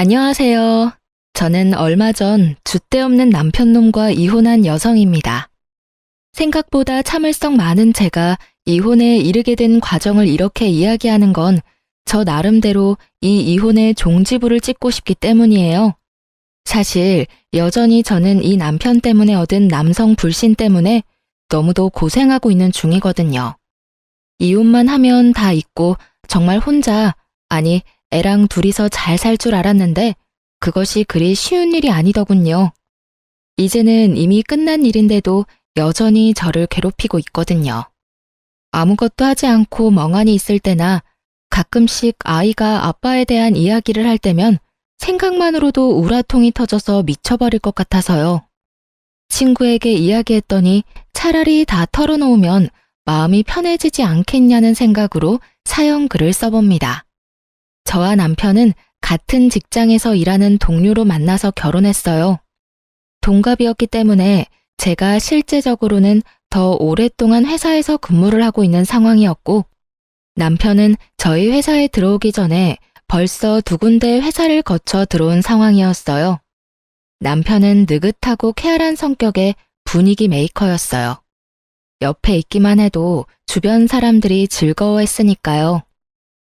안녕하세요. 저는 얼마 전 줏대 없는 남편놈과 이혼한 여성입니다. 생각보다 참을성 많은 제가 이혼에 이르게 된 과정을 이렇게 이야기하는 건 저 나름대로 이 이혼의 종지부를 찍고 싶기 때문이에요. 사실 여전히 저는 이 남편 때문에 얻은 남성 불신 때문에 너무도 고생하고 있는 중이거든요. 이혼만 하면 다 잊고 정말 혼자, 아니 애랑 둘이서 잘 살 줄 알았는데 그것이 그리 쉬운 일이 아니더군요. 이제는 이미 끝난 일인데도 여전히 저를 괴롭히고 있거든요. 아무것도 하지 않고 멍하니 있을 때나 가끔씩 아이가 아빠에 대한 이야기를 할 때면 생각만으로도 우라통이 터져서 미쳐버릴 것 같아서요. 친구에게 이야기했더니 차라리 다 털어놓으면 마음이 편해지지 않겠냐는 생각으로 사연 글을 써봅니다. 저와 남편은 같은 직장에서 일하는 동료로 만나서 결혼했어요. 동갑이었기 때문에 제가 실제적으로는 더 오랫동안 회사에서 근무를 하고 있는 상황이었고, 남편은 저희 회사에 들어오기 전에 벌써 두 군데 회사를 거쳐 들어온 상황이었어요. 남편은 느긋하고 쾌활한 성격의 분위기 메이커였어요. 옆에 있기만 해도 주변 사람들이 즐거워했으니까요.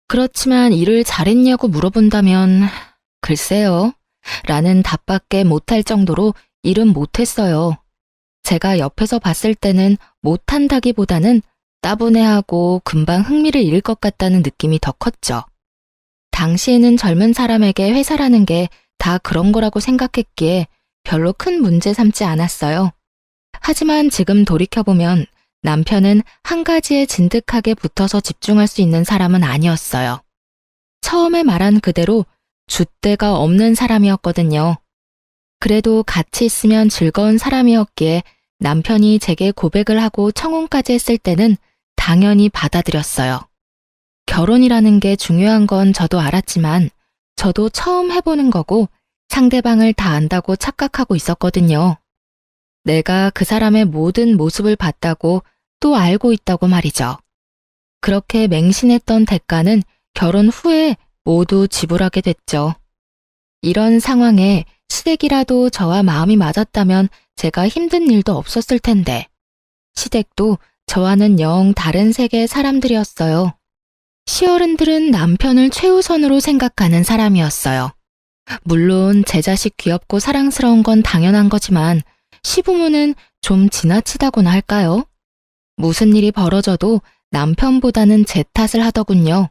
그렇지만 일을 잘했냐고 물어본다면 글쎄요 라는 답밖에 못할 정도로 일은 못했어요. 제가 옆에서 봤을 때는 못한다기보다는 따분해하고 금방 흥미를 잃을 것 같다는 느낌이 더 컸죠. 당시에는 젊은 사람에게 회사라는 게 다 그런 거라고 생각했기에 별로 큰 문제 삼지 않았어요. 하지만 지금 돌이켜보면 남편은 한 가지에 진득하게 붙어서 집중할 수 있는 사람은 아니었어요. 처음에 말한 그대로 줏대가 없는 사람이었거든요. 그래도 같이 있으면 즐거운 사람이었기에 남편이 제게 고백을 하고 청혼까지 했을 때는 당연히 받아들였어요. 결혼이라는 게 중요한 건 저도 알았지만 저도 처음 해보는 거고 상대방을 다 안다고 착각하고 있었거든요. 내가 그 사람의 모든 모습을 봤다고 또 알고 있다고 말이죠. 그렇게 맹신했던 대가는 결혼 후에 모두 지불하게 됐죠. 이런 상황에 시댁이라도 저와 마음이 맞았다면 제가 힘든 일도 없었을 텐데 시댁도 저와는 영 다른 세계의 사람들이었어요. 시어른들은 남편을 최우선으로 생각하는 사람이었어요. 물론 제 자식 귀엽고 사랑스러운 건 당연한 거지만 시부모는 좀 지나치다고나 할까요? 무슨 일이 벌어져도 남편보다는 제 탓을 하더군요.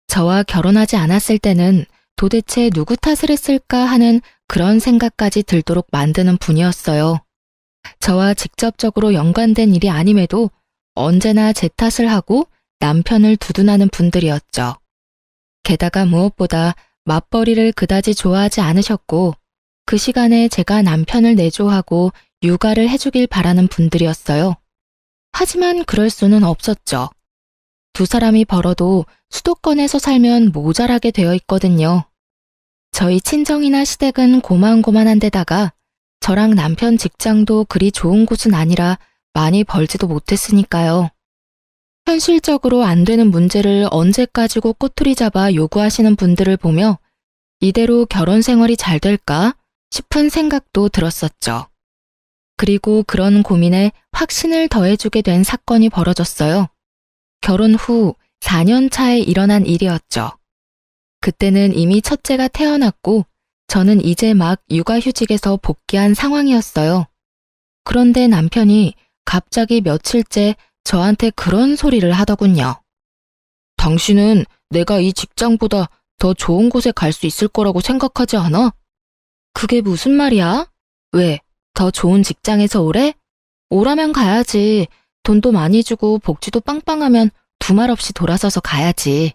저와 결혼하지 않았을 때는 도대체 누구 탓을 했을까 하는 그런 생각까지 들도록 만드는 분이었어요. 저와 직접적으로 연관된 일이 아님에도 언제나 제 탓을 하고 남편을 두둔하는 분들이었죠. 게다가 무엇보다 맞벌이를 그다지 좋아하지 않으셨고 그 시간에 제가 남편을 내조하고 육아를 해주길 바라는 분들이었어요. 하지만 그럴 수는 없었죠. 두 사람이 벌어도 수도권에서 살면 모자라게 되어 있거든요. 저희 친정이나 시댁은 고만고만한 데다가 저랑 남편 직장도 그리 좋은 곳은 아니라 많이 벌지도 못했으니까요. 현실적으로 안 되는 문제를 언제까지고 꼬투리 잡아 요구하시는 분들을 보며 이대로 결혼 생활이 잘 될까 싶은 생각도 들었었죠. 그리고 그런 고민에 확신을 더해주게 된 사건이 벌어졌어요. 결혼 후 4년 차에 일어난 일이었죠. 그때는 이미 첫째가 태어났고 저는 이제 막 육아휴직에서 복귀한 상황이었어요. 그런데 남편이 갑자기 며칠째 저한테 그런 소리를 하더군요. 당신은 내가 이 직장보다 더 좋은 곳에 갈 수 있을 거라고 생각하지 않아? 그게 무슨 말이야? 왜? 더 좋은 직장에서 오래? 오라면 가야지. 돈도 많이 주고 복지도 빵빵하면 두말 없이 돌아서서 가야지.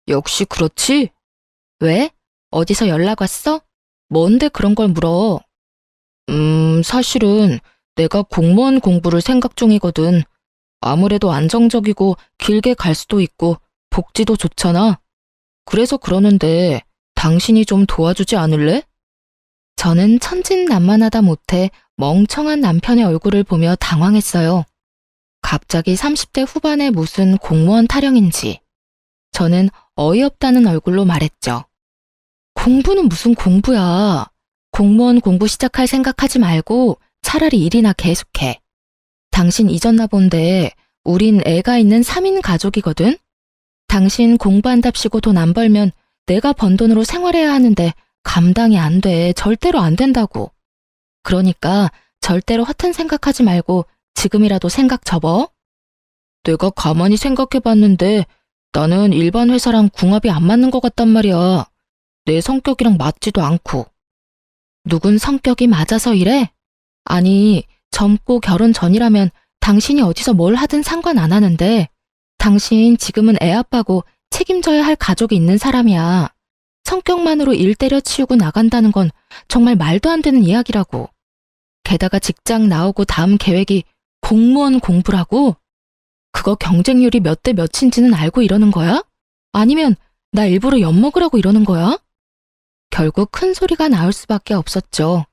역시 그렇지? 왜? 어디서 연락 왔어? 뭔데 그런 걸 물어? 사실은 내가 공무원 공부를 생각 중이거든. 아무래도 안정적이고 길게 갈 수도 있고 복지도 좋잖아. 그래서 그러는데 당신이 좀 도와주지 않을래? 저는 천진난만하다 못해 멍청한 남편의 얼굴을 보며 당황했어요. 갑자기 30대 후반에 무슨 공무원 타령인지. 저는 어이없다는 얼굴로 말했죠. 공부는 무슨 공부야. 공무원 공부 시작할 생각하지 말고 차라리 일이나 계속해. 당신 잊었나 본데 우린 애가 있는 3인 가족이거든? 당신 공부한답시고 돈 안 벌면 내가 번 돈으로 생활해야 하는데 감당이 안 돼. 절대로 안 된다고. 그러니까 절대로 허튼 생각하지 말고 지금이라도 생각 접어. 내가 가만히 생각해봤는데 나는 일반 회사랑 궁합이 안 맞는 것 같단 말이야. 내 성격이랑 맞지도 않고. 누군 성격이 맞아서 이래? 아니, 젊고 결혼 전이라면 당신이 어디서 뭘 하든 상관 안 하는데 당신 지금은 애 아빠고 책임져야 할 가족이 있는 사람이야. 성격만으로 일 때려치우고 나간다는 건 정말 말도 안 되는 이야기라고. 게다가 직장 나오고 다음 계획이 공무원 공부라고? 그거 경쟁률이 몇 대 몇인지는 알고 이러는 거야? 아니면 나 일부러 엿먹으라고 이러는 거야? 결국 큰 소리가 나올 수밖에 없었죠.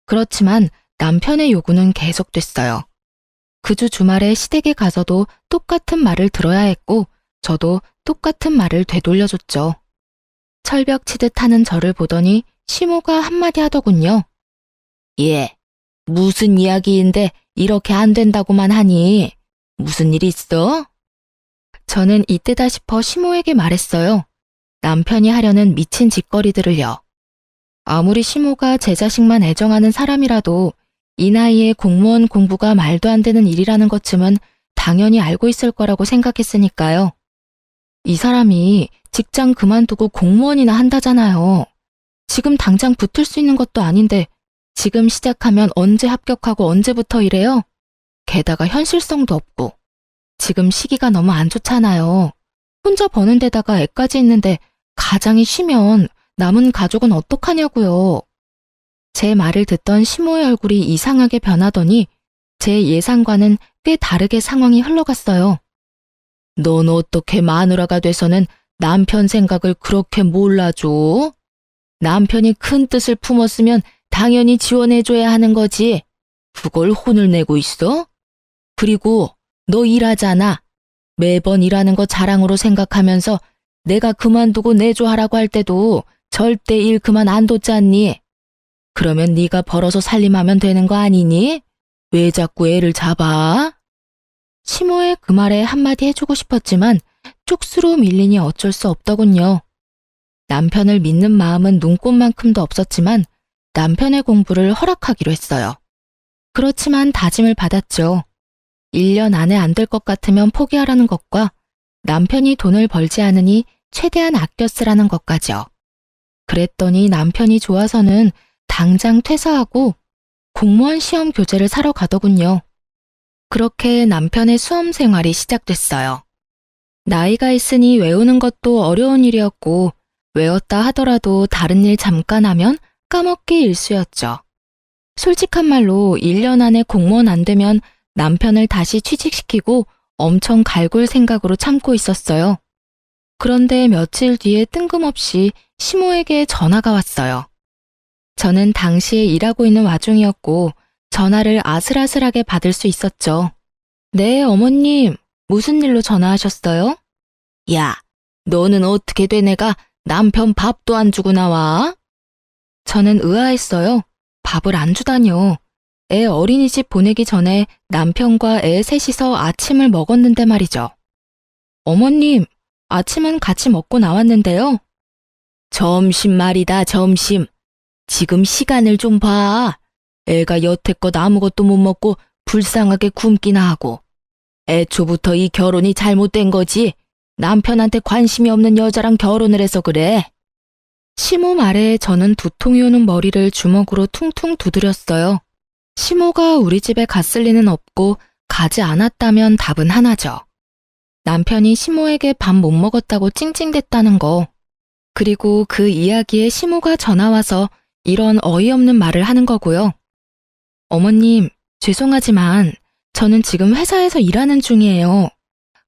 그렇지만 남편의 요구는 계속됐어요. 그 주 주말에 시댁에 가서도 똑같은 말을 들어야 했고 저도 똑같은 말을 되돌려줬죠. 철벽 치듯 하는 저를 보더니 시모가 한마디 하더군요. 예, 무슨 이야기인데 이렇게 안 된다고만 하니? 무슨 일 있어? 저는 이때다 싶어 시모에게 말했어요. 남편이 하려는 미친 짓거리들을요. 아무리 시모가 제 자식만 애정하는 사람이라도 이 나이에 공무원 공부가 말도 안 되는 일이라는 것쯤은 당연히 알고 있을 거라고 생각했으니까요. 이 사람이 직장 그만두고 공무원이나 한다잖아요. 지금 당장 붙을 수 있는 것도 아닌데 지금 시작하면 언제 합격하고 언제부터 이래요? 게다가 현실성도 없고 지금 시기가 너무 안 좋잖아요. 혼자 버는 데다가 애까지 있는데 가장이 쉬면 남은 가족은 어떡하냐고요. 제 말을 듣던 시모의 얼굴이 이상하게 변하더니 제 예상과는 꽤 다르게 상황이 흘러갔어요. 넌 어떻게 마누라가 돼서는 남편 생각을 그렇게 몰라줘? 남편이 큰 뜻을 품었으면 당연히 지원해줘야 하는 거지. 그걸 혼을 내고 있어? 그리고 너 일하잖아. 매번 일하는 거 자랑으로 생각하면서 내가 그만두고 내조하라고 할 때도 절대 일 그만 안 뒀잖니. 그러면 네가 벌어서 살림하면 되는 거 아니니? 왜 자꾸 애를 잡아? 시모의 그 말에 한마디 해주고 싶었지만 쪽수로 밀리니 어쩔 수 없더군요. 남편을 믿는 마음은 눈꽃만큼도 없었지만 남편의 공부를 허락하기로 했어요. 그렇지만 다짐을 받았죠. 1년 안에 안 될 것 같으면 포기하라는 것과 남편이 돈을 벌지 않으니 최대한 아껴 쓰라는 것까지요. 그랬더니 남편이 좋아서는 당장 퇴사하고 공무원 시험 교재를 사러 가더군요. 그렇게 남편의 수험 생활이 시작됐어요. 나이가 있으니 외우는 것도 어려운 일이었고 외웠다 하더라도 다른 일 잠깐 하면 까먹기 일쑤였죠. 솔직한 말로 1년 안에 공무원 안 되면 남편을 다시 취직시키고 엄청 갈굴 생각으로 참고 있었어요. 그런데 며칠 뒤에 뜬금없이 시모에게 전화가 왔어요. 저는 당시에 일하고 있는 와중이었고 전화를 아슬아슬하게 받을 수 있었죠. 네, 어머님. 무슨 일로 전화하셨어요? 야, 너는 어떻게 된 애가 남편 밥도 안 주고 나와? 저는 의아했어요. 밥을 안 주다뇨. 애 어린이집 보내기 전에 남편과 애 셋이서 아침을 먹었는데 말이죠. 어머님, 아침은 같이 먹고 나왔는데요. 점심 말이다, 점심. 지금 시간을 좀 봐. 애가 여태껏 아무것도 못 먹고 불쌍하게 굶기나 하고. 애초부터 이 결혼이 잘못된 거지. 남편한테 관심이 없는 여자랑 결혼을 해서 그래. 시모 말에 저는 두통이 오는 머리를 주먹으로 퉁퉁 두드렸어요. 시모가 우리 집에 갔을 리는 없고 가지 않았다면 답은 하나죠. 남편이 시모에게 밥 못 먹었다고 찡찡댔다는 거. 그리고 그 이야기에 시모가 전화와서 이런 어이없는 말을 하는 거고요. 어머님, 죄송하지만 저는 지금 회사에서 일하는 중이에요.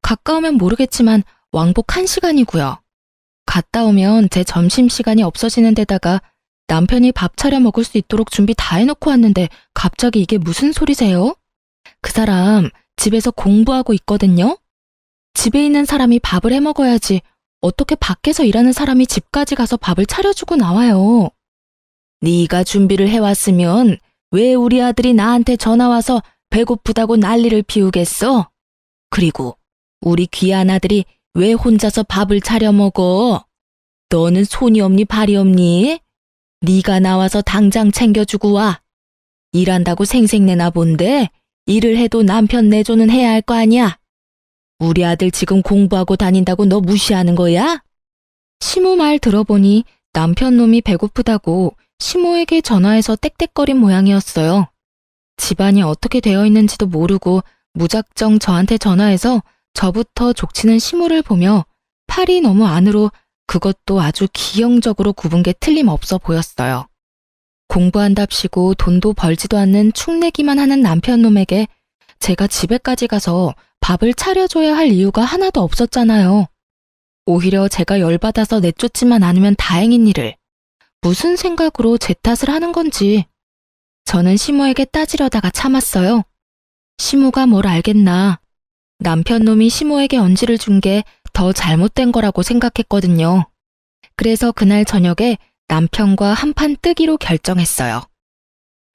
가까우면 모르겠지만 왕복 1시간이고요. 갔다 오면 제 점심시간이 없어지는 데다가 남편이 밥 차려 먹을 수 있도록 준비 다 해놓고 왔는데 갑자기 이게 무슨 소리세요? 그 사람 집에서 공부하고 있거든요? 집에 있는 사람이 밥을 해 먹어야지 어떻게 밖에서 일하는 사람이 집까지 가서 밥을 차려주고 나와요? 네가 준비를 해왔으면 왜 우리 아들이 나한테 전화와서 배고프다고 난리를 피우겠어? 그리고 우리 귀한 아들이 왜 혼자서 밥을 차려 먹어? 너는 손이 없니 발이 없니? 네가 나와서 당장 챙겨주고 와. 일한다고 생색내나 본데 일을 해도 남편 내조는 해야 할 거 아니야. 우리 아들 지금 공부하고 다닌다고 너 무시하는 거야? 시모 말 들어보니 남편 놈이 배고프다고 시모에게 전화해서 떽떽거린 모양이었어요. 집안이 어떻게 되어 있는지도 모르고 무작정 저한테 전화해서 저부터 족치는 시모를 보며 팔이 너무 안으로 그것도 아주 기형적으로 굽은 게 틀림없어 보였어요. 공부한답시고 돈도 벌지도 않는 축내기만 하는 남편 놈에게 제가 집에까지 가서 밥을 차려줘야 할 이유가 하나도 없었잖아요. 오히려 제가 열받아서 내쫓지만 않으면 다행인 일을 무슨 생각으로 제 탓을 하는 건지 저는 시모에게 따지려다가 참았어요. 시모가 뭘 알겠나. 남편 놈이 시모에게 언지를 준 게 더 잘못된 거라고 생각했거든요. 그래서 그날 저녁에 남편과 한판 뜨기로 결정했어요.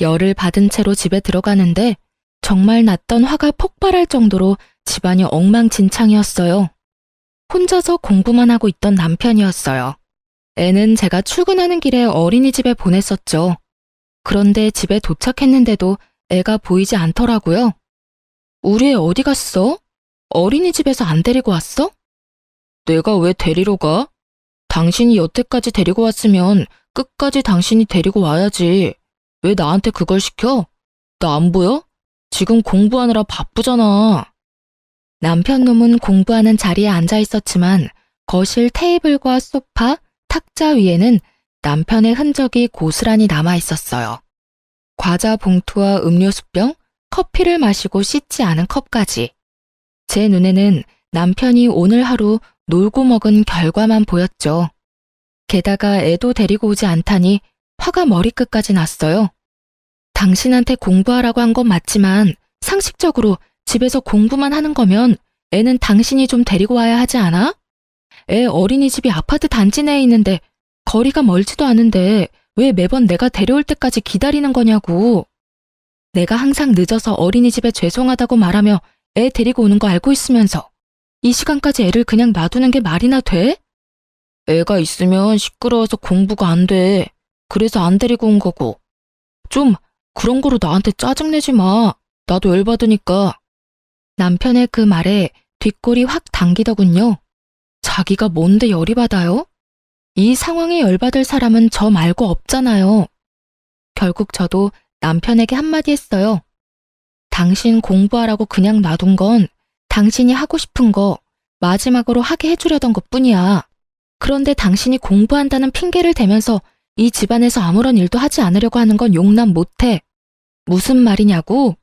열을 받은 채로 집에 들어가는데 정말 났던 화가 폭발할 정도로 집안이 엉망진창이었어요. 혼자서 공부만 하고 있던 남편이었어요. 애는 제가 출근하는 길에 어린이집에 보냈었죠. 그런데 집에 도착했는데도 애가 보이지 않더라고요. 우리 애 어디 갔어? 어린이집에서 안 데리고 왔어? 내가 왜 데리러 가? 당신이 여태까지 데리고 왔으면 끝까지 당신이 데리고 와야지. 왜 나한테 그걸 시켜? 나 안 보여? 지금 공부하느라 바쁘잖아. 남편 놈은 공부하는 자리에 앉아 있었지만 거실 테이블과 소파, 탁자 위에는 남편의 흔적이 고스란히 남아 있었어요. 과자 봉투와 음료수병, 커피를 마시고 씻지 않은 컵까지. 제 눈에는 남편이 오늘 하루 놀고 먹은 결과만 보였죠. 게다가 애도 데리고 오지 않다니 화가 머리끝까지 났어요. 당신한테 공부하라고 한 건 맞지만 상식적으로 집에서 공부만 하는 거면 애는 당신이 좀 데리고 와야 하지 않아? 애 어린이집이 아파트 단지 내에 있는데 거리가 멀지도 않은데 왜 매번 내가 데려올 때까지 기다리는 거냐고. 내가 항상 늦어서 어린이집에 죄송하다고 말하며 애 데리고 오는 거 알고 있으면서 이 시간까지 애를 그냥 놔두는 게 말이나 돼? 애가 있으면 시끄러워서 공부가 안 돼. 그래서 안 데리고 온 거고. 좀 그런 거로 나한테 짜증내지 마. 나도 열받으니까. 남편의 그 말에 뒷골이 확 당기더군요. 자기가 뭔데 열이 받아요? 이 상황에 열받을 사람은 저 말고 없잖아요. 결국 저도 남편에게 한마디 했어요. 당신 공부하라고 그냥 놔둔 건 당신이 하고 싶은 거 마지막으로 하게 해주려던 것뿐이야. 그런데 당신이 공부한다는 핑계를 대면서 이 집안에서 아무런 일도 하지 않으려고 하는 건 용납 못해. 무슨 말이냐고?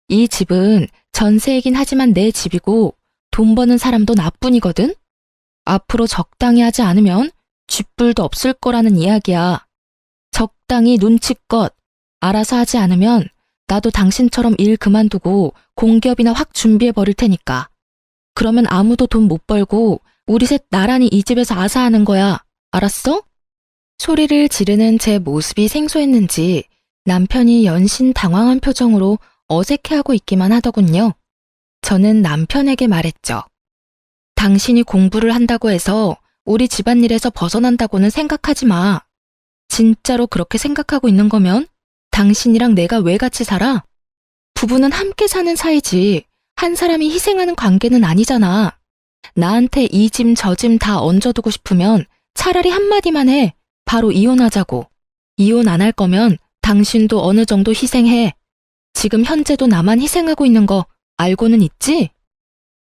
이 집은 전세이긴 하지만 내 집이고 돈 버는 사람도 나뿐이거든? 앞으로 적당히 하지 않으면 쥐뿔도 없을 거라는 이야기야. 적당히 눈치껏 알아서 하지 않으면 나도 당신처럼 일 그만두고 공기업이나 확 준비해 버릴 테니까. 그러면 아무도 돈 못 벌고 우리 셋 나란히 이 집에서 아사하는 거야. 알았어? 소리를 지르는 제 모습이 생소했는지 남편이 연신 당황한 표정으로 어색해하고 있기만 하더군요. 저는 남편에게 말했죠. 당신이 공부를 한다고 해서 우리 집안일에서 벗어난다고는 생각하지 마. 진짜로 그렇게 생각하고 있는 거면 당신이랑 내가 왜 같이 살아? 부부는 함께 사는 사이지 한 사람이 희생하는 관계는 아니잖아. 나한테 이 짐 저 짐 다 얹어두고 싶으면 차라리 한마디만 해. 바로 이혼하자고. 이혼 안 할 거면 당신도 어느 정도 희생해. 지금 현재도 나만 희생하고 있는 거 알고는 있지?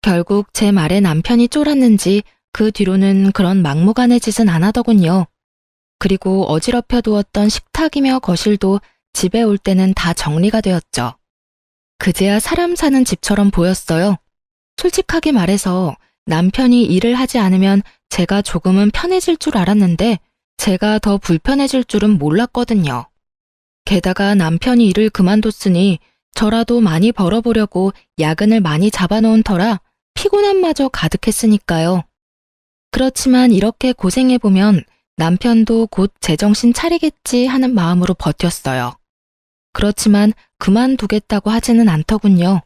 결국 제 말에 남편이 쫄았는지 그 뒤로는 그런 막무가내 짓은 안 하더군요. 그리고 어지럽혀 두었던 식탁이며 거실도 집에 올 때는 다 정리가 되었죠. 그제야 사람 사는 집처럼 보였어요. 솔직하게 말해서 남편이 일을 하지 않으면 제가 조금은 편해질 줄 알았는데 제가 더 불편해질 줄은 몰랐거든요. 게다가 남편이 일을 그만뒀으니 저라도 많이 벌어보려고 야근을 많이 잡아놓은 터라 피곤함마저 가득했으니까요. 그렇지만 이렇게 고생해보면 남편도 곧 제정신 차리겠지 하는 마음으로 버텼어요. 그렇지만 그만두겠다고 하지는 않더군요.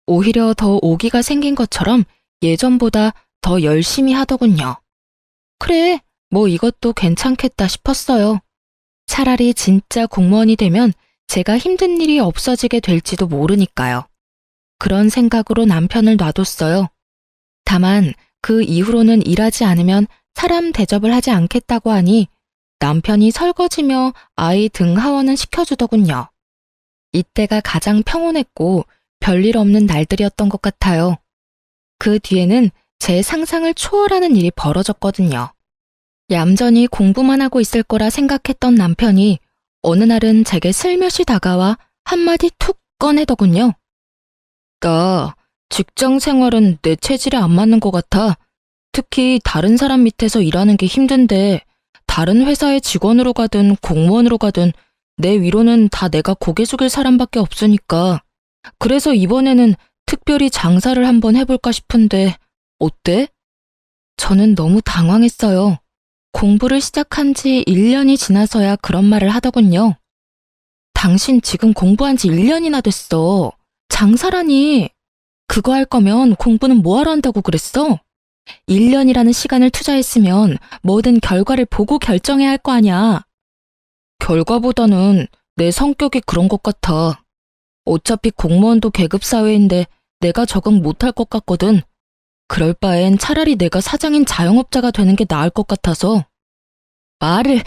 오히려 더 오기가 생긴 것처럼 예전보다 더 열심히 하더군요. 그래, 뭐 이것도 괜찮겠다 싶었어요. 차라리 진짜 공무원이 되면 제가 힘든 일이 없어지게 될지도 모르니까요. 그런 생각으로 남편을 놔뒀어요. 다만 그 이후로는 일하지 않으면 사람 대접을 하지 않겠다고 하니 남편이 설거지며 아이 등 하원은 시켜주더군요. 이때가 가장 평온했고 별일 없는 날들이었던 것 같아요. 그 뒤에는 제 상상을 초월하는 일이 벌어졌거든요. 얌전히 공부만 하고 있을 거라 생각했던 남편이 어느 날은 제게 슬며시 다가와 한마디 툭 꺼내더군요. 나 직장 생활은 내 체질에 안 맞는 것 같아. 특히 다른 사람 밑에서 일하는 게 힘든데 다른 회사의 직원으로 가든 공무원으로 가든 내 위로는 다 내가 고개 숙일 사람밖에 없으니까. 그래서 이번에는 특별히 장사를 한번 해볼까 싶은데 어때? 저는 너무 당황했어요. 공부를 시작한 지 1년이 지나서야 그런 말을 하더군요. 당신 지금 공부한 지 1년이나 됐어. 장사라니. 그거 할 거면 공부는 뭐하러 한다고 그랬어? 1년이라는 시간을 투자했으면 뭐든 결과를 보고 결정해야 할 거 아니야. 결과보다는 내 성격이 그런 것 같아. 어차피 공무원도 계급사회인데 내가 적응 못할 것 같거든. 그럴 바엔 차라리 내가 사장인 자영업자가 되는 게 나을 것 같아서. 말을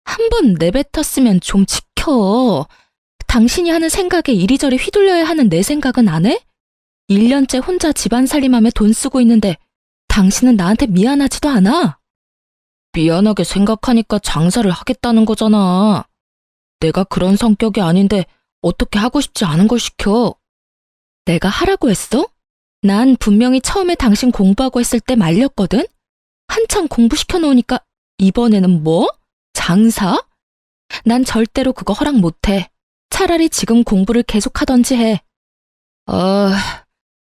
한 번 내뱉었으면 좀 지켜. 당신이 하는 생각에 이리저리 휘둘려야 하는 내 생각은 안 해? 1년째 혼자 집안 살림하며 돈 쓰고 있는데 당신은 나한테 미안하지도 않아? 미안하게 생각하니까 장사를 하겠다는 거잖아. 내가 그런 성격이 아닌데 어떻게 하고 싶지 않은 걸 시켜. 내가 하라고 했어? 난 분명히 처음에 당신 공부하고 했을 때 말렸거든? 한창 공부시켜 놓으니까 이번에는 뭐? 장사? 난 절대로 그거 허락 못해. 차라리 지금 공부를 계속하던지 해.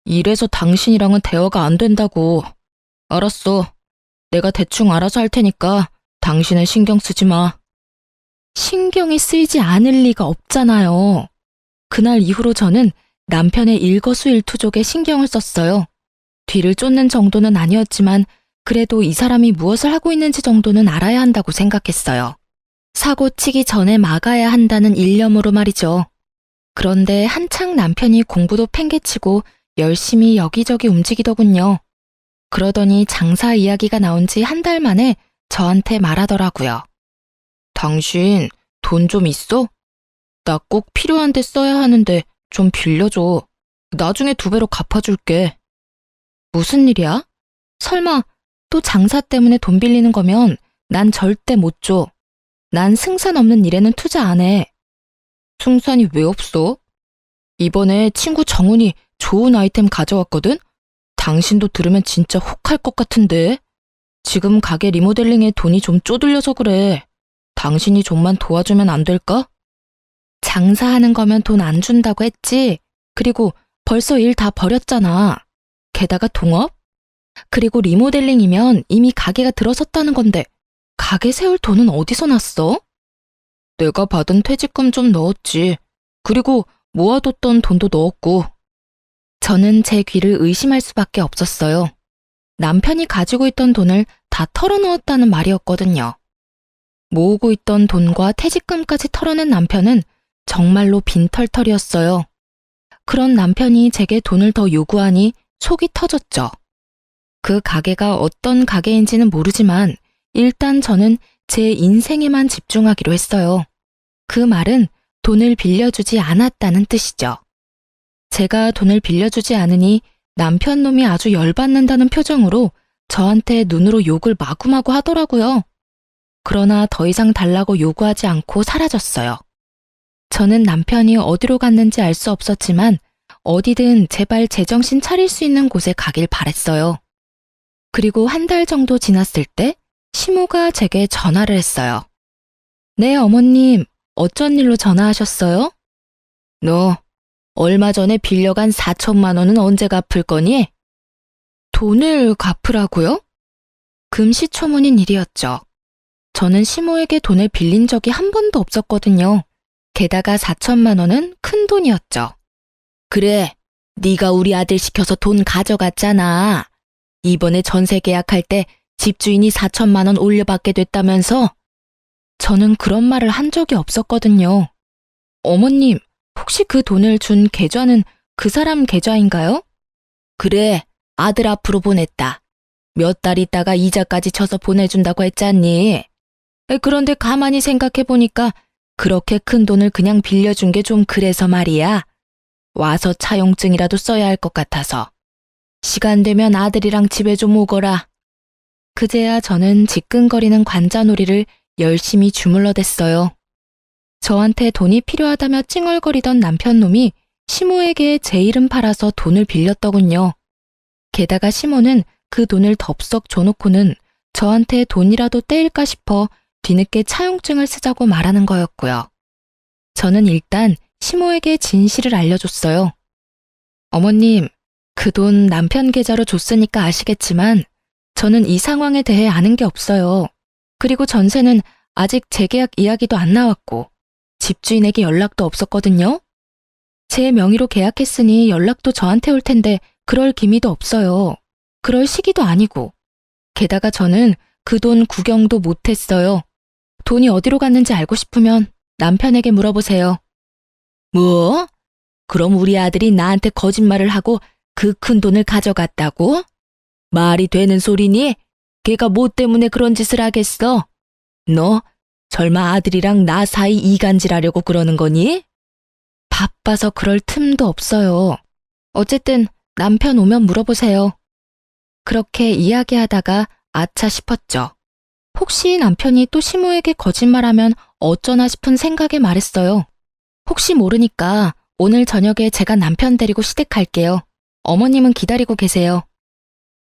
이래서 당신이랑은 대화가 안 된다고. 알았어. 내가 대충 알아서 할 테니까 당신은 신경 쓰지 마. 신경이 쓰이지 않을 리가 없잖아요. 그날 이후로 저는 남편의 일거수일투족에 신경을 썼어요. 뒤를 쫓는 정도는 아니었지만 그래도 이 사람이 무엇을 하고 있는지 정도는 알아야 한다고 생각했어요. 사고 치기 전에 막아야 한다는 일념으로 말이죠. 그런데 한창 남편이 공부도 팽개치고 열심히 여기저기 움직이더군요. 그러더니 장사 이야기가 나온 지 한 달 만에 저한테 말하더라고요. 당신 돈 좀 있어? 나 꼭 필요한데 써야 하는데 좀 빌려줘. 나중에 2배로 갚아줄게. 무슨 일이야? 설마 또 장사 때문에 돈 빌리는 거면 난 절대 못 줘. 난 승산 없는 일에는 투자 안 해. 승산이 왜 없어? 이번에 친구 정훈이 좋은 아이템 가져왔거든? 당신도 들으면 진짜 혹할 것 같은데. 지금 가게 리모델링에 돈이 좀 쪼들려서 그래. 당신이 좀만 도와주면 안 될까? 장사하는 거면 돈 안 준다고 했지. 그리고 벌써 일 다 버렸잖아. 게다가 동업? 그리고 리모델링이면 이미 가게가 들어섰다는 건데 가게 세울 돈은 어디서 났어? 내가 받은 퇴직금 좀 넣었지. 그리고 모아뒀던 돈도 넣었고. 저는 제 귀를 의심할 수밖에 없었어요. 남편이 가지고 있던 돈을 다 털어넣었다는 말이었거든요. 모으고 있던 돈과 퇴직금까지 털어낸 남편은 정말로 빈털털이었어요. 그런 남편이 제게 돈을 더 요구하니 속이 터졌죠. 그 가게가 어떤 가게인지는 모르지만 일단 저는 제 인생에만 집중하기로 했어요. 그 말은 돈을 빌려주지 않았다는 뜻이죠. 제가 돈을 빌려주지 않으니 남편 놈이 아주 열받는다는 표정으로 저한테 눈으로 욕을 마구마구 하더라고요. 그러나 더 이상 달라고 요구하지 않고 사라졌어요. 저는 남편이 어디로 갔는지 알 수 없었지만 어디든 제발 제정신 차릴 수 있는 곳에 가길 바랬어요. 그리고 한 달 정도 지났을 때 시모가 제게 전화를 했어요. 네, 어머님, 어쩐 일로 전화하셨어요? 너 얼마 전에 빌려간 4천만 원은 언제 갚을 거니? 돈을 갚으라고요? 금시초문인 일이었죠. 저는 시모에게 돈을 빌린 적이 한 번도 없었거든요. 게다가 4천만 원은 큰 돈이었죠. 그래, 네가 우리 아들 시켜서 돈 가져갔잖아. 이번에 전세 계약할 때 집주인이 4천만 원 올려받게 됐다면서? 저는 그런 말을 한 적이 없었거든요. 어머님, 혹시 그 돈을 준 계좌는 그 사람 계좌인가요? 그래, 아들 앞으로 보냈다. 몇 달 있다가 이자까지 쳐서 보내준다고 했잖니. 그런데 가만히 생각해보니까 그렇게 큰 돈을 그냥 빌려준 게 좀 그래서 말이야. 와서 차용증이라도 써야 할 것 같아서. 시간 되면 아들이랑 집에 좀 오거라. 그제야 저는 지끈거리는 관자놀이를 열심히 주물러댔어요. 저한테 돈이 필요하다며 찡얼거리던 남편놈이 시모에게 제 이름 팔아서 돈을 빌렸더군요. 게다가 시모는 그 돈을 덥석 줘놓고는 저한테 돈이라도 떼일까 싶어 뒤늦게 차용증을 쓰자고 말하는 거였고요. 저는 일단 시모에게 진실을 알려줬어요. 어머님, 그 돈 남편 계좌로 줬으니까 아시겠지만 저는 이 상황에 대해 아는 게 없어요. 그리고 전세는 아직 재계약 이야기도 안 나왔고 집주인에게 연락도 없었거든요. 제 명의로 계약했으니 연락도 저한테 올 텐데 그럴 기미도 없어요. 그럴 시기도 아니고. 게다가 저는 그 돈 구경도 못했어요. 돈이 어디로 갔는지 알고 싶으면 남편에게 물어보세요. 뭐? 그럼 우리 아들이 나한테 거짓말을 하고 그 큰 돈을 가져갔다고? 말이 되는 소리니? 걔가 뭐 때문에 그런 짓을 하겠어? 너 설마 아들이랑 나 사이 이간질하려고 그러는 거니? 바빠서 그럴 틈도 없어요. 어쨌든 남편 오면 물어보세요. 그렇게 이야기하다가 아차 싶었죠. 혹시 남편이 또 시모에게 거짓말하면 어쩌나 싶은 생각에 말했어요. 혹시 모르니까 오늘 저녁에 제가 남편 데리고 시댁 갈게요. 어머님은 기다리고 계세요.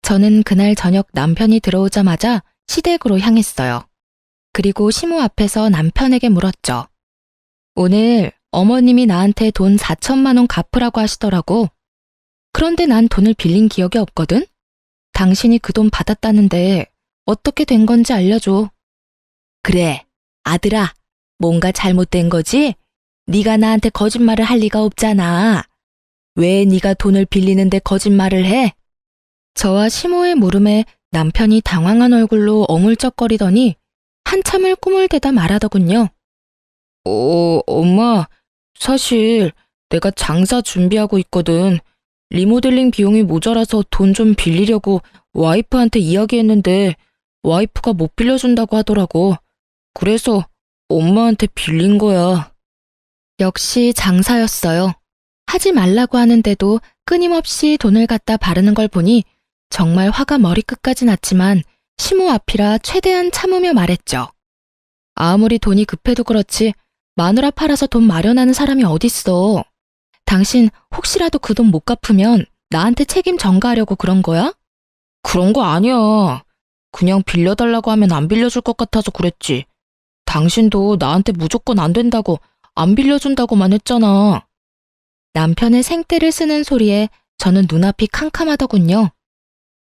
저는 그날 저녁 남편이 들어오자마자 시댁으로 향했어요. 그리고 시모 앞에서 남편에게 물었죠. 오늘 어머님이 나한테 돈 4천만 원 갚으라고 하시더라고. 그런데 난 돈을 빌린 기억이 없거든? 당신이 그 돈 받았다는데 어떻게 된 건지 알려줘. 그래, 아들아, 뭔가 잘못된 거지? 네가 나한테 거짓말을 할 리가 없잖아. 왜 네가 돈을 빌리는데 거짓말을 해? 저와 시모의 물음에 남편이 당황한 얼굴로 어물쩍거리더니 한참을 꿈을 대다 말하더군요. 엄마, 사실 내가 장사 준비하고 있거든. 리모델링 비용이 모자라서 돈 좀 빌리려고 와이프한테 이야기했는데 와이프가 못 빌려준다고 하더라고. 그래서 엄마한테 빌린 거야. 역시 장사였어요. 하지 말라고 하는데도 끊임없이 돈을 갖다 바르는 걸 보니 정말 화가 머리끝까지 났지만 시모 앞이라 최대한 참으며 말했죠. 아무리 돈이 급해도 그렇지 마누라 팔아서 돈 마련하는 사람이 어딨어. 당신 혹시라도 그 돈 못 갚으면 나한테 책임 전가하려고 그런 거야? 그런 거 아니야. 그냥 빌려달라고 하면 안 빌려줄 것 같아서 그랬지. 당신도 나한테 무조건 안 된다고 안 빌려준다고만 했잖아. 남편의 생떼를 쓰는 소리에 저는 눈앞이 캄캄하더군요.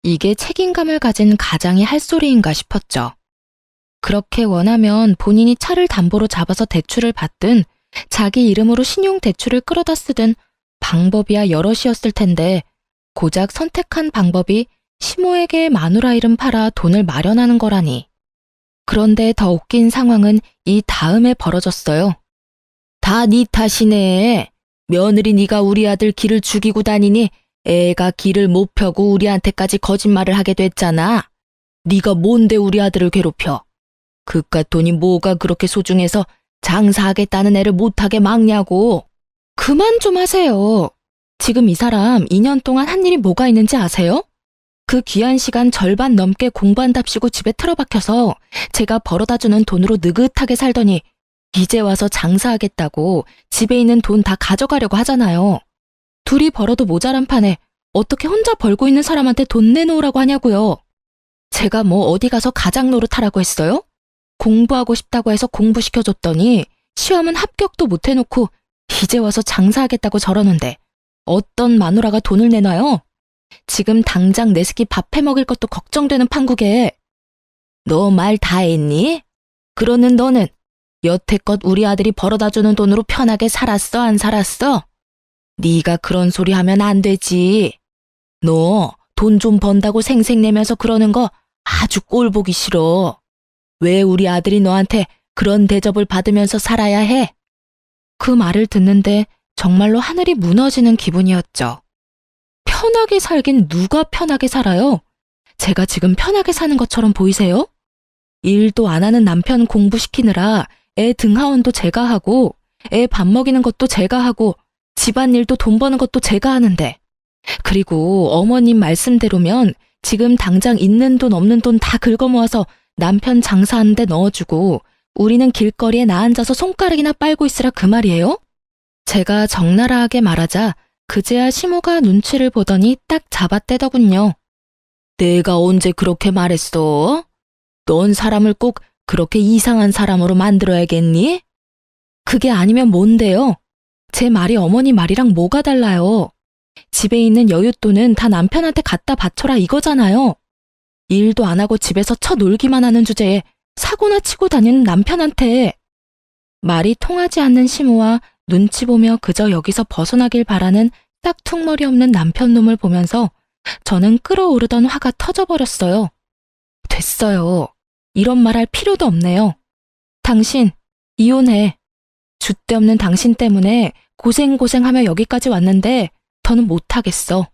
이게 책임감을 가진 가장이 할 소리인가 싶었죠. 그렇게 원하면 본인이 차를 담보로 잡아서 대출을 받든 자기 이름으로 신용대출을 끌어다 쓰든 방법이야 여럿이었을 텐데 고작 선택한 방법이 시모에게 마누라 이름 팔아 돈을 마련하는 거라니. 그런데 더 웃긴 상황은 이 다음에 벌어졌어요. 다 네 탓이네. 며느리 네가 우리 아들 길을 죽이고 다니니 애가 길을 못 펴고 우리한테까지 거짓말을 하게 됐잖아. 네가 뭔데 우리 아들을 괴롭혀. 그깟 돈이 뭐가 그렇게 소중해서 장사하겠다는 애를 못하게 막냐고. 그만 좀 하세요. 지금 이 사람 2년 동안 한 일이 뭐가 있는지 아세요? 그 귀한 시간 절반 넘게 공부한답시고 집에 틀어박혀서 제가 벌어다주는 돈으로 느긋하게 살더니 이제 와서 장사하겠다고 집에 있는 돈 다 가져가려고 하잖아요. 둘이 벌어도 모자란 판에 어떻게 혼자 벌고 있는 사람한테 돈 내놓으라고 하냐고요. 제가 뭐 어디 가서 가장 노릇하라고 했어요? 공부하고 싶다고 해서 공부시켜줬더니 시험은 합격도 못 해놓고 이제 와서 장사하겠다고 저러는데 어떤 마누라가 돈을 내놔요? 지금 당장 내 새끼 밥 해먹일 것도 걱정되는 판국에 너 말 다 했니? 그러는 너는 여태껏 우리 아들이 벌어다주는 돈으로 편하게 살았어, 안 살았어? 네가 그런 소리 하면 안 되지. 너 돈 좀 번다고 생색내면서 그러는 거 아주 꼴 보기 싫어. 왜 우리 아들이 너한테 그런 대접을 받으면서 살아야 해? 그 말을 듣는데 정말로 하늘이 무너지는 기분이었죠. 편하게 살긴 누가 편하게 살아요? 제가 지금 편하게 사는 것처럼 보이세요? 일도 안 하는 남편 공부시키느라 애 등하원도 제가 하고, 애 밥 먹이는 것도 제가 하고, 집안일도 돈 버는 것도 제가 하는데, 그리고 어머님 말씀대로면 지금 당장 있는 돈 없는 돈 다 긁어 모아서 남편 장사하는 데 넣어주고 우리는 길거리에 나앉아서 손가락이나 빨고 있으라 그 말이에요? 제가 적나라하게 말하자 그제야 시모가 눈치를 보더니 딱 잡아떼더군요. 내가 언제 그렇게 말했어? 넌 사람을 꼭 그렇게 이상한 사람으로 만들어야겠니? 그게 아니면 뭔데요? 제 말이 어머니 말이랑 뭐가 달라요? 집에 있는 여윳돈은 다 남편한테 갖다 바쳐라 이거잖아요. 일도 안 하고 집에서 쳐놀기만 하는 주제에 사고나 치고 다니는 남편한테. 말이 통하지 않는 시모와 눈치 보며 그저 여기서 벗어나길 바라는 싹퉁머리 없는 남편놈을 보면서 저는 끓어오르던 화가 터져버렸어요. 됐어요. 이런 말 할 필요도 없네요. 당신, 이혼해. 줏대 없는 당신 때문에 고생고생하며 여기까지 왔는데 더는 못하겠어.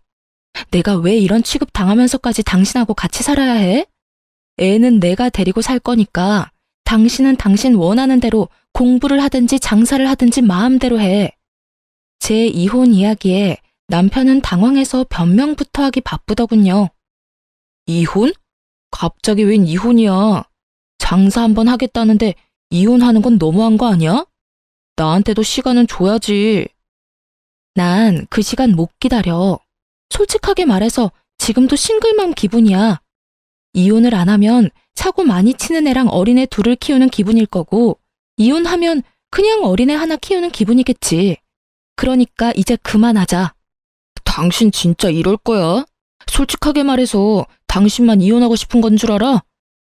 내가 왜 이런 취급 당하면서까지 당신하고 같이 살아야 해? 애는 내가 데리고 살 거니까 당신은 당신 원하는 대로 공부를 하든지 장사를 하든지 마음대로 해. 제 이혼 이야기에 남편은 당황해서 변명부터 하기 바쁘더군요. 이혼? 갑자기 웬 이혼이야? 장사 한번 하겠다는데 이혼하는 건 너무한 거 아니야? 나한테도 시간은 줘야지. 난 그 시간 못 기다려. 솔직하게 말해서 지금도 싱글맘 기분이야. 이혼을 안 하면 사고 많이 치는 애랑 어린애 둘을 키우는 기분일 거고, 이혼하면 그냥 어린애 하나 키우는 기분이겠지. 그러니까 이제 그만하자. 당신 진짜 이럴 거야? 솔직하게 말해서 당신만 이혼하고 싶은 건 줄 알아?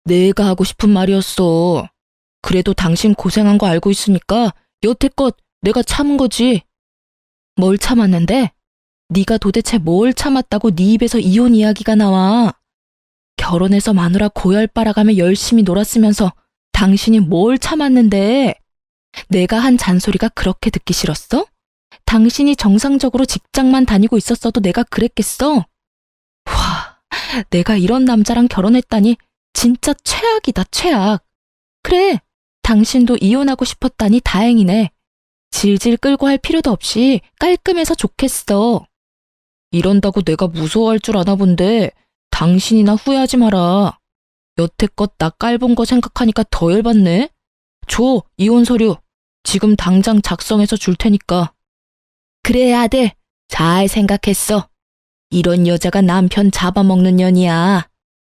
내가 하고 싶은 말이었어. 그래도 당신 고생한 거 알고 있으니까 여태껏 내가 참은 거지. 뭘 참았는데? 네가 도대체 뭘 참았다고 네 입에서 이혼 이야기가 나와. 결혼해서 마누라 고열 빨아가며 열심히 놀았으면서 당신이 뭘 참았는데? 내가 한 잔소리가 그렇게 듣기 싫었어? 당신이 정상적으로 직장만 다니고 있었어도 내가 그랬겠어? 와, 내가 이런 남자랑 결혼했다니 진짜 최악이다, 최악. 그래, 당신도 이혼하고 싶었다니 다행이네. 질질 끌고 할 필요도 없이 깔끔해서 좋겠어. 이런다고 내가 무서워할 줄 아나 본데 당신이나 후회하지 마라. 여태껏 나 깔본 거 생각하니까 더 열받네. 줘, 이혼 서류. 지금 당장 작성해서 줄 테니까. 그래, 아들. 잘 생각했어. 이런 여자가 남편 잡아먹는 년이야.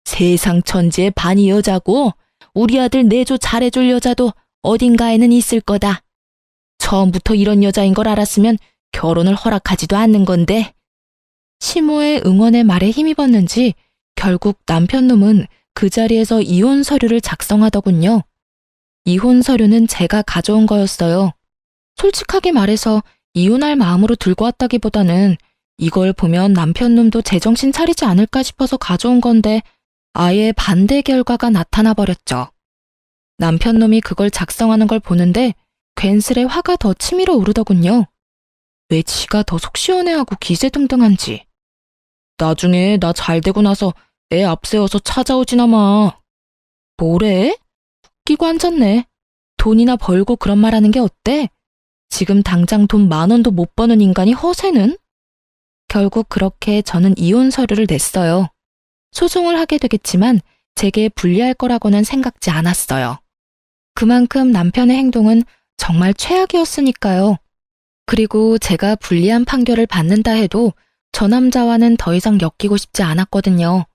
세상 천지에 반이 여자고 우리 아들 내조 잘해줄 여자도 어딘가에는 있을 거다. 처음부터 이런 여자인 걸 알았으면 결혼을 허락하지도 않는 건데. 시모의 응원의 말에 힘입었는지 결국 남편놈은 그 자리에서 이혼 서류를 작성하더군요. 이혼 서류는 제가 가져온 거였어요. 솔직하게 말해서 이혼할 마음으로 들고 왔다기보다는 이걸 보면 남편놈도 제정신 차리지 않을까 싶어서 가져온 건데 아예 반대 결과가 나타나 버렸죠. 남편놈이 그걸 작성하는 걸 보는데 괜스레 화가 더 치밀어 오르더군요. 왜 지가 더 속 시원해하고 기세등등한지. 나중에 나 잘되고 나서 애 앞세워서 찾아오지나 마. 뭐래? 웃기고 앉았네. 돈이나 벌고 그런 말 하는 게 어때? 지금 당장 돈 10,000원도 못 버는 인간이 허세는? 결국 그렇게 저는 이혼 서류를 냈어요. 소송을 하게 되겠지만 제게 불리할 거라고는 생각지 않았어요. 그만큼 남편의 행동은 정말 최악이었으니까요. 그리고 제가 불리한 판결을 받는다 해도 저 남자와는 더 이상 엮이고 싶지 않았거든요.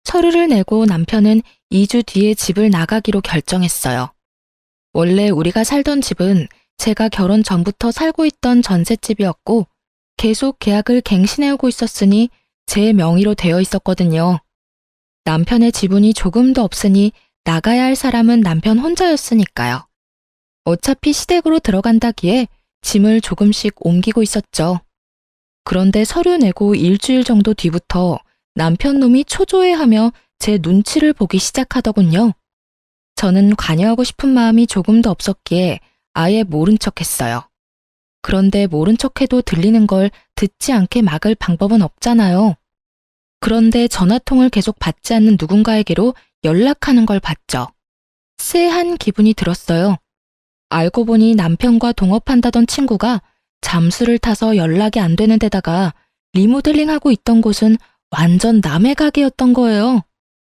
서류를 내고 남편은 2주 뒤에 집을 나가기로 결정했어요. 원래 우리가 살던 집은 제가 결혼 전부터 살고 있던 전셋집이었고 계속 계약을 갱신해오고 있었으니 제 명의로 되어 있었거든요. 남편의 지분이 조금도 없으니 나가야 할 사람은 남편 혼자였으니까요. 어차피 시댁으로 들어간다기에 짐을 조금씩 옮기고 있었죠. 그런데 서류 내고 일주일 정도 뒤부터 남편 놈이 초조해하며 제 눈치를 보기 시작하더군요. 저는 관여하고 싶은 마음이 조금도 없었기에 아예 모른 척했어요. 그런데 모른 척해도 들리는 걸 듣지 않게 막을 방법은 없잖아요. 그런데 전화통을 계속 받지 않는 누군가에게로 연락하는 걸 봤죠. 쎄한 기분이 들었어요. 알고 보니 남편과 동업한다던 친구가 잠수를 타서 연락이 안 되는 데다가 리모델링하고 있던 곳은 완전 남의 가게였던 거예요.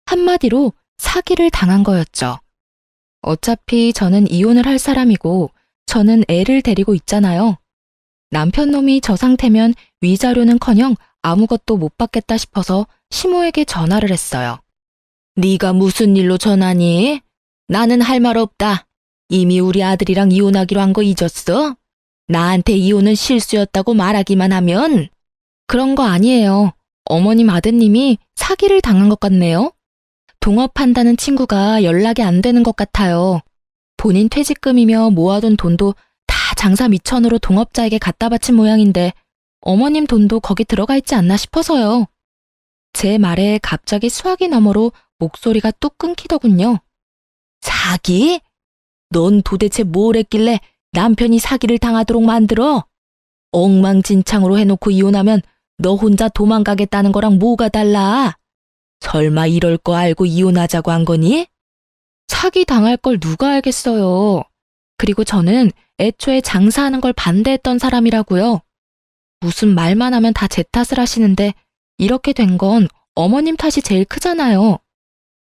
한마디로 사기를 당한 거였죠. 어차피 저는 이혼을 할 사람이고 저는 애를 데리고 있잖아요. 남편 놈이 저 상태면 위자료는커녕 아무것도 못 받겠다 싶어서 시모에게 전화를 했어요. 네가 무슨 일로 전화니? 나는 할 말 없다. 이미 우리 아들이랑 이혼하기로 한 거 잊었어? 나한테 이혼은 실수였다고 말하기만 하면? 그런 거 아니에요. 어머님 아드님이 사기를 당한 것 같네요. 동업한다는 친구가 연락이 안 되는 것 같아요. 본인 퇴직금이며 모아둔 돈도 다 장사 미천으로 동업자에게 갖다 바친 모양인데 어머님 돈도 거기 들어가 있지 않나 싶어서요. 제 말에 갑자기 수화기 너머로 목소리가 뚝 끊기더군요. 사기? 넌 도대체 뭘 했길래 남편이 사기를 당하도록 만들어? 엉망진창으로 해놓고 이혼하면 너 혼자 도망가겠다는 거랑 뭐가 달라? 설마 이럴 거 알고 이혼하자고 한 거니? 사기 당할 걸 누가 알겠어요. 그리고 저는 애초에 장사하는 걸 반대했던 사람이라고요. 무슨 말만 하면 다 제 탓을 하시는데 이렇게 된 건 어머님 탓이 제일 크잖아요.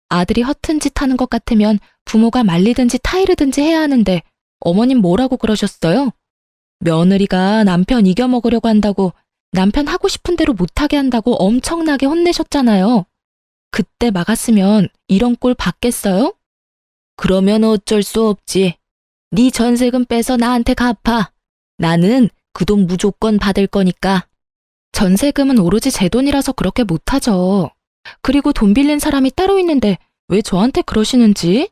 아들이 허튼 짓 하는 것 같으면 부모가 말리든지 타이르든지 해야 하는데 어머님 뭐라고 그러셨어요? 며느리가 남편 이겨먹으려고 한다고 남편 하고 싶은 대로 못하게 한다고 엄청나게 혼내셨잖아요. 그때 막았으면 이런 꼴 받겠어요? 그러면 어쩔 수 없지. 네 전세금 빼서 나한테 갚아. 나는 그 돈 무조건 받을 거니까. 전세금은 오로지 제 돈이라서 그렇게 못하죠. 그리고 돈 빌린 사람이 따로 있는데 왜 저한테 그러시는지?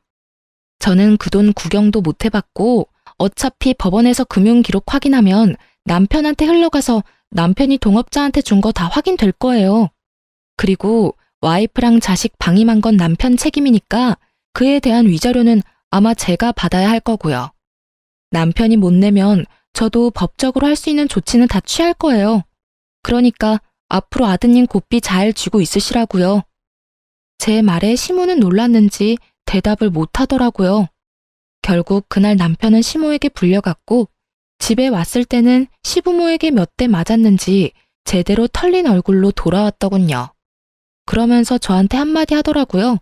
저는 그 돈 구경도 못 해봤고 어차피 법원에서 금융기록 확인하면 남편한테 흘러가서 남편이 동업자한테 준 거 다 확인될 거예요. 그리고 와이프랑 자식 방임한 건 남편 책임이니까 그에 대한 위자료는 아마 제가 받아야 할 거고요. 남편이 못 내면 저도 법적으로 할 수 있는 조치는 다 취할 거예요. 그러니까 앞으로 아드님 고삐 잘 쥐고 있으시라고요. 제 말에 시모는 놀랐는지 대답을 못 하더라고요. 결국 그날 남편은 시모에게 불려갔고 집에 왔을 때는 시부모에게 몇 대 맞았는지 제대로 털린 얼굴로 돌아왔더군요. 그러면서 저한테 한마디 하더라고요.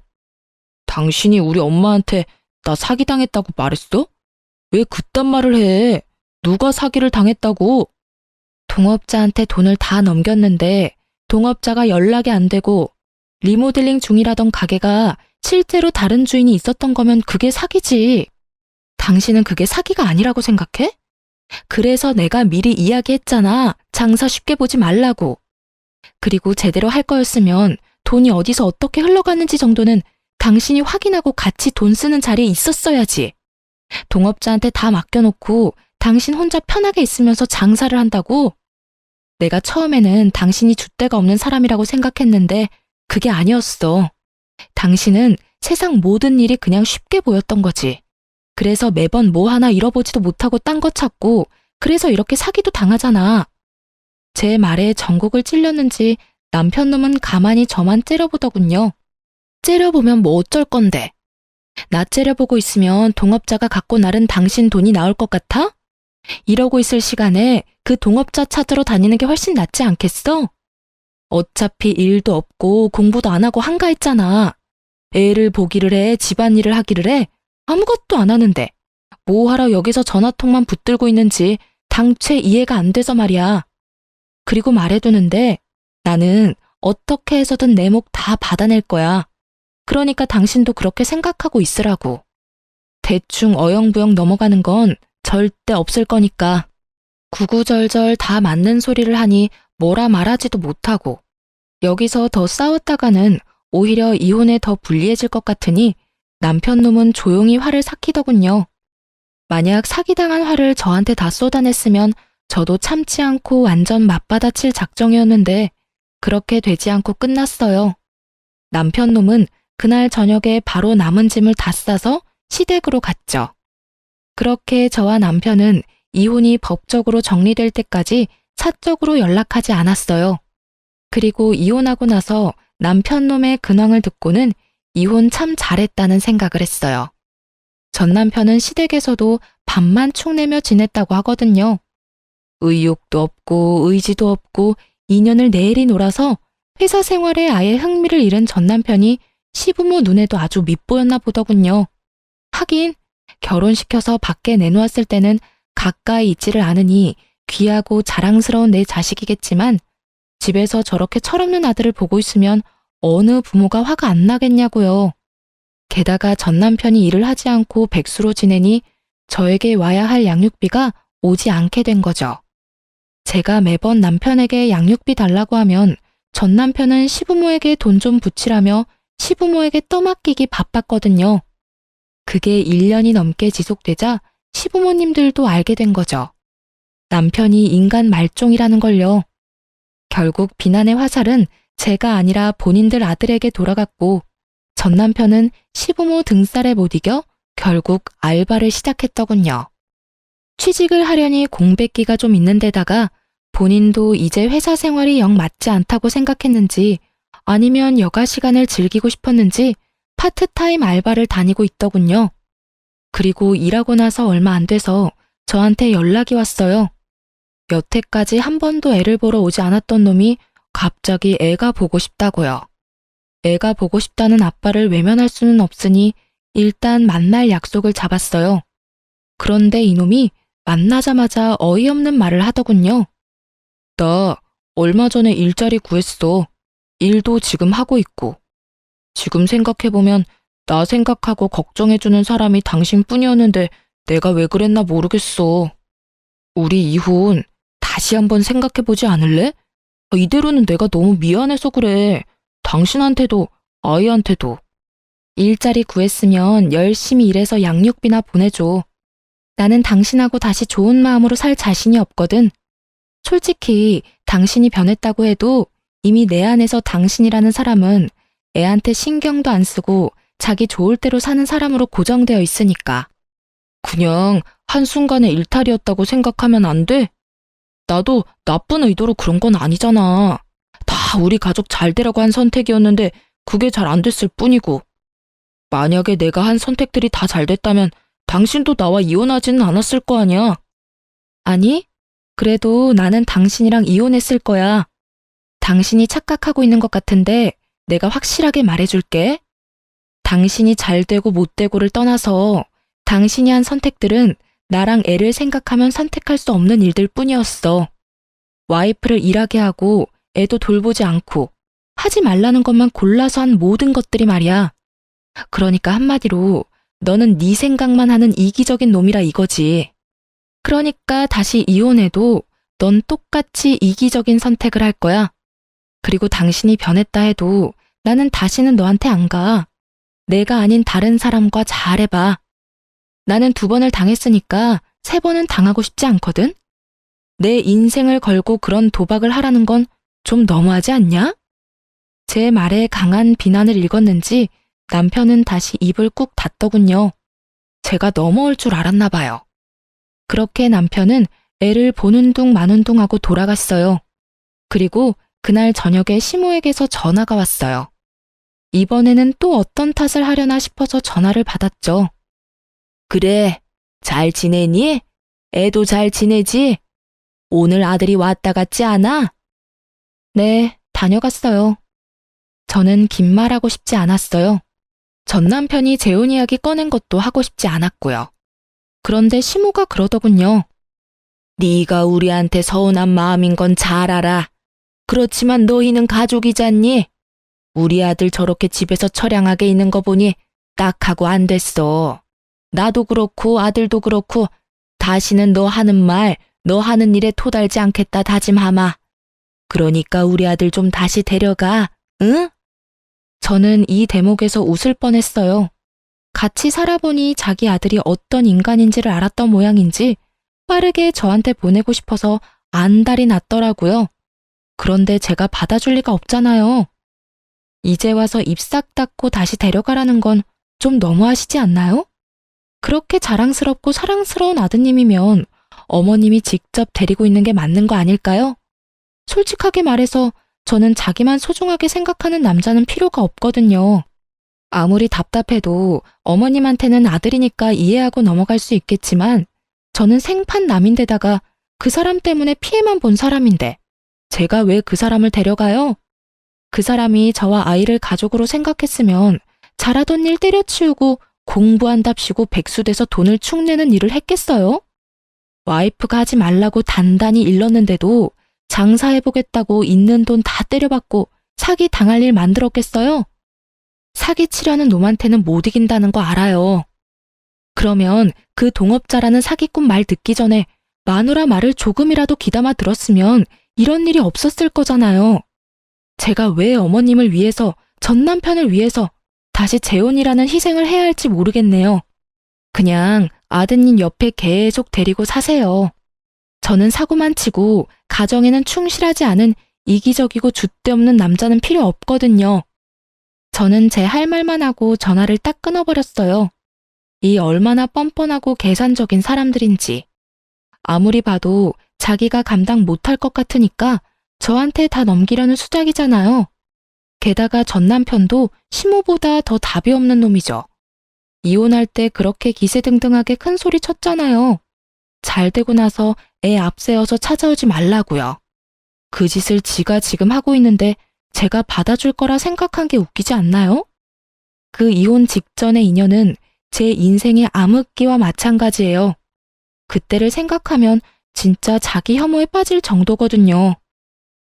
당신이 우리 엄마한테 나 사기당했다고 말했어? 왜 그딴 말을 해? 누가 사기를 당했다고? 동업자한테 돈을 다 넘겼는데 동업자가 연락이 안 되고 리모델링 중이라던 가게가 실제로 다른 주인이 있었던 거면 그게 사기지. 당신은 그게 사기가 아니라고 생각해? 그래서 내가 미리 이야기했잖아. 장사 쉽게 보지 말라고. 그리고 제대로 할 거였으면 돈이 어디서 어떻게 흘러갔는지 정도는 당신이 확인하고 같이 돈 쓰는 자리에 있었어야지. 동업자한테 다 맡겨놓고 당신 혼자 편하게 있으면서 장사를 한다고? 내가 처음에는 당신이 줏대가 없는 사람이라고 생각했는데 그게 아니었어. 당신은 세상 모든 일이 그냥 쉽게 보였던 거지. 그래서 매번 뭐 하나 잃어보지도 못하고 딴 거 찾고 그래서 이렇게 사기도 당하잖아. 제 말에 전곡을 찔렸는지 남편 놈은 가만히 저만 째려보더군요. 째려보면 뭐 어쩔 건데. 나 째려보고 있으면 동업자가 갖고 나른 당신 돈이 나올 것 같아? 이러고 있을 시간에 그 동업자 찾으러 다니는 게 훨씬 낫지 않겠어? 어차피 일도 없고 공부도 안 하고 한가했잖아. 애를 보기를 해, 집안일을 하기를 해. 아무것도 안 하는데 뭐하러 여기서 전화통만 붙들고 있는지 당최 이해가 안 돼서 말이야. 그리고 말해두는데 나는 어떻게 해서든 내 목 다 받아낼 거야. 그러니까 당신도 그렇게 생각하고 있으라고. 대충 어영부영 넘어가는 건 절대 없을 거니까. 구구절절 다 맞는 소리를 하니 뭐라 말하지도 못하고 여기서 더 싸웠다가는 오히려 이혼에 더 불리해질 것 같으니 남편 놈은 조용히 화를 삭히더군요. 만약 사기당한 화를 저한테 다 쏟아냈으면 저도 참지 않고 완전 맞받아칠 작정이었는데 그렇게 되지 않고 끝났어요. 남편 놈은 그날 저녁에 바로 남은 짐을 다 싸서 시댁으로 갔죠. 그렇게 저와 남편은 이혼이 법적으로 정리될 때까지 사적으로 연락하지 않았어요. 그리고 이혼하고 나서 남편 놈의 근황을 듣고는 이혼 참 잘했다는 생각을 했어요. 전 남편은 시댁에서도 밥만 축내며 지냈다고 하거든요. 의욕도 없고 의지도 없고 2년을 내일이 놀아서 회사 생활에 아예 흥미를 잃은 전 남편이 시부모 눈에도 아주 밉보였나 보더군요. 하긴 결혼시켜서 밖에 내놓았을 때는 가까이 있지를 않으니 귀하고 자랑스러운 내 자식이겠지만 집에서 저렇게 철없는 아들을 보고 있으면 어느 부모가 화가 안 나겠냐고요. 게다가 전 남편이 일을 하지 않고 백수로 지내니 저에게 와야 할 양육비가 오지 않게 된 거죠. 제가 매번 남편에게 양육비 달라고 하면 전 남편은 시부모에게 돈 좀 붙이라며 시부모에게 떠맡기기 바빴거든요. 그게 1년이 넘게 지속되자 시부모님들도 알게 된 거죠. 남편이 인간 말종이라는 걸요. 결국 비난의 화살은 제가 아니라 본인들 아들에게 돌아갔고 전 남편은 시부모 등살에 못 이겨 결국 알바를 시작했더군요. 취직을 하려니 공백기가 좀 있는 데다가 본인도 이제 회사 생활이 영 맞지 않다고 생각했는지 아니면 여가 시간을 즐기고 싶었는지 파트타임 알바를 다니고 있더군요. 그리고 일하고 나서 얼마 안 돼서 저한테 연락이 왔어요. 여태까지 한 번도 애를 보러 오지 않았던 놈이 갑자기 애가 보고 싶다고요. 애가 보고 싶다는 아빠를 외면할 수는 없으니 일단 만날 약속을 잡았어요. 그런데 이놈이 만나자마자 어이없는 말을 하더군요. 나 얼마 전에 일자리 구했어. 일도 지금 하고 있고. 지금 생각해보면 나 생각하고 걱정해주는 사람이 당신뿐이었는데 내가 왜 그랬나 모르겠어. 우리 이혼 다시 한번 생각해보지 않을래? 이대로는 내가 너무 미안해서 그래. 당신한테도 아이한테도. 일자리 구했으면 열심히 일해서 양육비나 보내줘. 나는 당신하고 다시 좋은 마음으로 살 자신이 없거든. 솔직히 당신이 변했다고 해도 이미 내 안에서 당신이라는 사람은 애한테 신경도 안 쓰고 자기 좋을 대로 사는 사람으로 고정되어 있으니까. 그냥 한순간의 일탈이었다고 생각하면 안 돼? 나도 나쁜 의도로 그런 건 아니잖아. 다 우리 가족 잘 되라고 한 선택이었는데 그게 잘 안 됐을 뿐이고. 만약에 내가 한 선택들이 다 잘 됐다면 당신도 나와 이혼하지는 않았을 거 아니야. 아니, 그래도 나는 당신이랑 이혼했을 거야. 당신이 착각하고 있는 것 같은데 내가 확실하게 말해줄게. 당신이 잘 되고 못 되고를 떠나서 당신이 한 선택들은 나랑 애를 생각하면 선택할 수 없는 일들 뿐이었어. 와이프를 일하게 하고 애도 돌보지 않고 하지 말라는 것만 골라서 한 모든 것들이 말이야. 그러니까 한마디로 너는 네 생각만 하는 이기적인 놈이라 이거지. 그러니까 다시 이혼해도 넌 똑같이 이기적인 선택을 할 거야. 그리고 당신이 변했다 해도 나는 다시는 너한테 안 가. 내가 아닌 다른 사람과 잘해봐. 나는 2번을 당했으니까 3번은 당하고 싶지 않거든? 내 인생을 걸고 그런 도박을 하라는 건 좀 너무하지 않냐? 제 말에 강한 비난을 읽었는지 남편은 다시 입을 꾹 닫더군요. 제가 넘어올 줄 알았나 봐요. 그렇게 남편은 애를 보는 둥 마는 둥 하고 돌아갔어요. 그리고 그날 저녁에 시모에게서 전화가 왔어요. 이번에는 또 어떤 탓을 하려나 싶어서 전화를 받았죠. 그래, 잘 지내니? 애도 잘 지내지? 오늘 아들이 왔다 갔지 않아? 네, 다녀갔어요. 저는 긴 말하고 싶지 않았어요. 전 남편이 재혼 이야기 꺼낸 것도 하고 싶지 않았고요. 그런데 시모가 그러더군요. 네가 우리한테 서운한 마음인 건 잘 알아. 그렇지만 너희는 가족이잖니? 우리 아들 저렇게 집에서 처량하게 있는 거 보니 딱하고 안 됐어. 나도 그렇고 아들도 그렇고 다시는 너 하는 말, 너 하는 일에 토달지 않겠다 다짐하마. 그러니까 우리 아들 좀 다시 데려가, 응? 저는 이 대목에서 웃을 뻔했어요. 같이 살아보니 자기 아들이 어떤 인간인지를 알았던 모양인지 빠르게 저한테 보내고 싶어서 안달이 났더라고요. 그런데 제가 받아줄 리가 없잖아요. 이제 와서 입 싹 닫고 다시 데려가라는 건 좀 너무하시지 않나요? 그렇게 자랑스럽고 사랑스러운 아드님이면 어머님이 직접 데리고 있는 게 맞는 거 아닐까요? 솔직하게 말해서 저는 자기만 소중하게 생각하는 남자는 필요가 없거든요. 아무리 답답해도 어머님한테는 아들이니까 이해하고 넘어갈 수 있겠지만 저는 생판남인데다가 그 사람 때문에 피해만 본 사람인데 제가 왜 그 사람을 데려가요? 그 사람이 저와 아이를 가족으로 생각했으면 잘하던 일 때려치우고 공부한답시고 백수돼서 돈을 축내는 일을 했겠어요? 와이프가 하지 말라고 단단히 일렀는데도 장사해보겠다고 있는 돈 다 때려받고 사기 당할 일 만들었겠어요? 사기치려는 놈한테는 못 이긴다는 거 알아요. 그러면 그 동업자라는 사기꾼 말 듣기 전에 마누라 말을 조금이라도 귀담아 들었으면 이런 일이 없었을 거잖아요. 제가 왜 어머님을 위해서, 전 남편을 위해서 다시 재혼이라는 희생을 해야 할지 모르겠네요. 그냥 아드님 옆에 계속 데리고 사세요. 저는 사고만 치고 가정에는 충실하지 않은 이기적이고 줏대없는 남자는 필요 없거든요. 저는 제 할 말만 하고 전화를 딱 끊어버렸어요. 이 얼마나 뻔뻔하고 계산적인 사람들인지. 아무리 봐도 자기가 감당 못할 것 같으니까 저한테 다 넘기려는 수작이잖아요. 게다가 전 남편도 시모보다 더 답이 없는 놈이죠. 이혼할 때 그렇게 기세등등하게 큰 소리 쳤잖아요. 잘 되고 나서 애 앞세워서 찾아오지 말라고요. 그 짓을 지가 지금 하고 있는데 제가 받아줄 거라 생각한 게 웃기지 않나요? 그 이혼 직전의 인연은 제 인생의 암흑기와 마찬가지예요. 그때를 생각하면 진짜 자기 혐오에 빠질 정도거든요.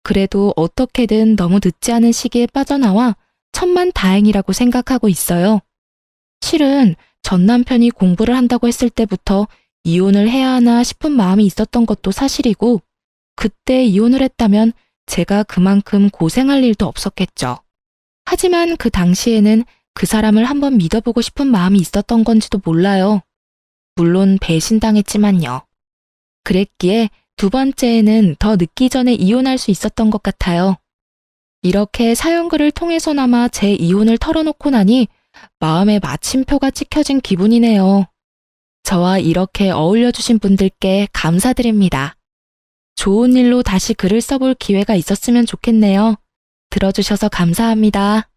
그래도 어떻게든 너무 늦지 않은 시기에 빠져나와 천만다행이라고 생각하고 있어요. 실은 전 남편이 공부를 한다고 했을 때부터 이혼을 해야 하나 싶은 마음이 있었던 것도 사실이고 그때 이혼을 했다면 제가 그만큼 고생할 일도 없었겠죠. 하지만 그 당시에는 그 사람을 한번 믿어보고 싶은 마음이 있었던 건지도 몰라요. 물론 배신당했지만요. 그랬기에 두 번째에는 더 늦기 전에 이혼할 수 있었던 것 같아요. 이렇게 사연글을 통해서나마 제 이혼을 털어놓고 나니 마음에 마침표가 찍혀진 기분이네요. 저와 이렇게 어울려주신 분들께 감사드립니다. 좋은 일로 다시 글을 써볼 기회가 있었으면 좋겠네요. 들어주셔서 감사합니다.